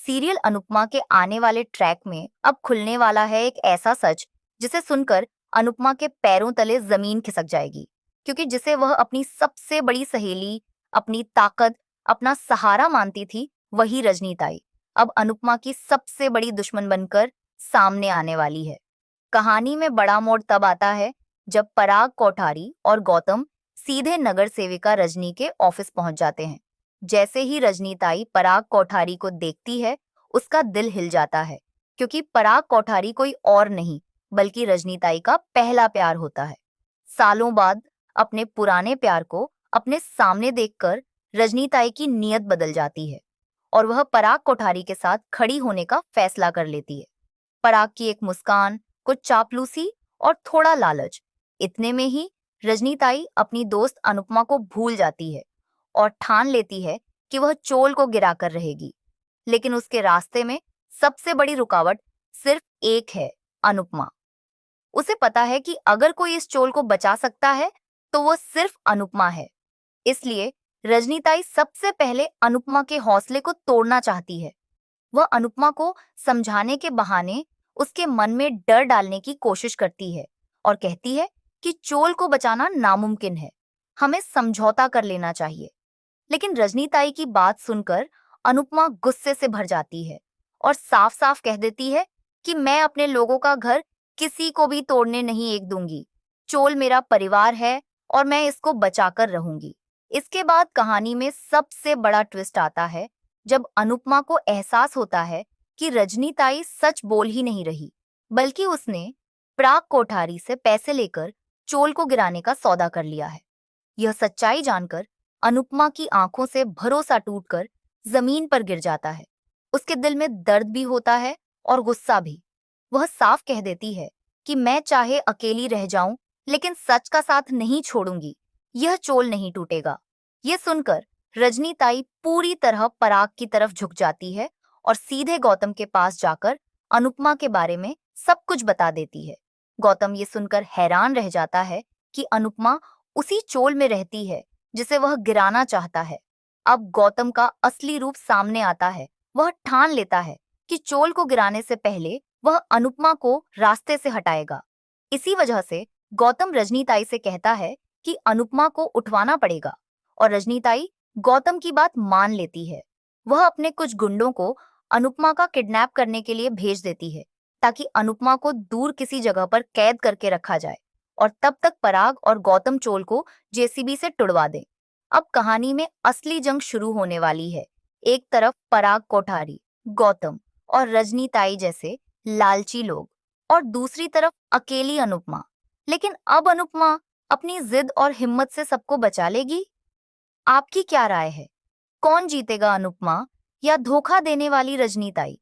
Serial Anupama के आने वाले ट्रैक में अब खुलने वाला है एक ऐसा सच जिसे सुनकर अनुपमा के पैरों तले जमीन खिसक जाएगी, क्योंकि जिसे वह अपनी सबसे बड़ी सहेली, अपनी ताकत, अपना सहारा मानती थी, वही रजनीताई अब अनुपमा की सबसे बड़ी दुश्मन बनकर सामने आने वाली है। कहानी में बड़ा मोड़ तब आता है जब पराग कोठारी और गौतम सीधे नगर सेविका रजनी के ऑफिस पहुंच जाते हैं। जैसे ही रजनीताई पराग कोठारी को देखती है, उसका दिल हिल जाता है, क्योंकि पराग कोठारी कोई और नहीं बल्कि रजनीताई का पहला प्यार होता है। सालों बाद अपने पुराने प्यार को अपने सामने देखकर रजनीताई की नीयत बदल जाती है और वह पराग कोठारी के साथ खड़ी होने का फैसला कर लेती है। पराग की एक मुस्कान, कुछ चापलूसी और थोड़ा लालच, इतने में ही रजनीताई अपनी दोस्त अनुपमा को भूल जाती है और ठान लेती है कि वह चोल को गिराकर रहेगी। लेकिन उसके रास्ते में सबसे बड़ी रुकावट सिर्फ एक है, अनुपमा। उसे पता है कि अगर कोई इस चोल को बचा सकता है तो वो सिर्फ अनुपमा है। इसलिए रजनीताई सबसे पहले अनुपमा के हौसले को तोड़ना चाहती है। वह अनुपमा को समझाने के बहाने उसके मन में डर डालने की कोशिश करती है और कहती है कि चोल को बचाना नामुमकिन है, हमें समझौता कर लेना चाहिए। लेकिन रजनीताई की बात सुनकर अनुपमा गुस्से से भर जाती है और साफ साफ कह देती है कि मैं अपने लोगों का घर किसी को भी तोड़ने नहीं एक दूंगी। चोल मेरा परिवार है और मैं इसको बचाकर रहूंगी। इसके बाद कहानी में सबसे बड़ा ट्विस्ट आता है जब अनुपमा को एहसास होता है कि रजनीताई सच बोल ही नहीं रही, बल्कि उसने पराग कोठारी से पैसे लेकर चोल को गिराने का सौदा कर लिया है। यह सच्चाई जानकर अनुपमा की आंखों से भरोसा टूटकर जमीन पर गिर जाता है। उसके दिल में दर्द भी होता है और गुस्सा भी। वह साफ कह देती है कि मैं चाहे अकेली रह जाऊं, लेकिन सच का साथ नहीं छोड़ूंगी, यह चोल नहीं टूटेगा। यह सुनकर रजनीताई पूरी तरह पराग की तरफ झुक जाती है और सीधे गौतम के पास जाकर अनुपमा के बारे में सब कुछ बता देती है। गौतम ये सुनकर हैरान रह जाता है कि अनुपमा उसी चोल में रहती है जिसे वह गिराना चाहता है। अब गौतम का असली रूप सामने आता है। वह ठान लेता है कि चोल को गिराने से पहले वह अनुपमा को रास्ते से हटाएगा। इसी वजह से गौतम रजनीताई से कहता है कि अनुपमा को उठवाना पड़ेगा और रजनीताई गौतम की बात मान लेती है। वह अपने कुछ गुंडों को अनुपमा का किडनैप करने के लिए भेज देती है ताकि अनुपमा को दूर किसी जगह पर कैद करके रखा जाए और तब तक पराग और गौतम चोल को जेसीबी से तुड़वा दें। अब कहानी में असली जंग शुरू होने वाली है। एक तरफ पराग कोठारी, गौतम और रजनीताई जैसे लालची लोग और दूसरी तरफ अकेली अनुपमा। लेकिन अब अनुपमा अपनी जिद और हिम्मत से सबको बचा लेगी। आपकी क्या राय है? कौन जीतेगा, अनुपमा या धोखा देने वाली रजनीताई?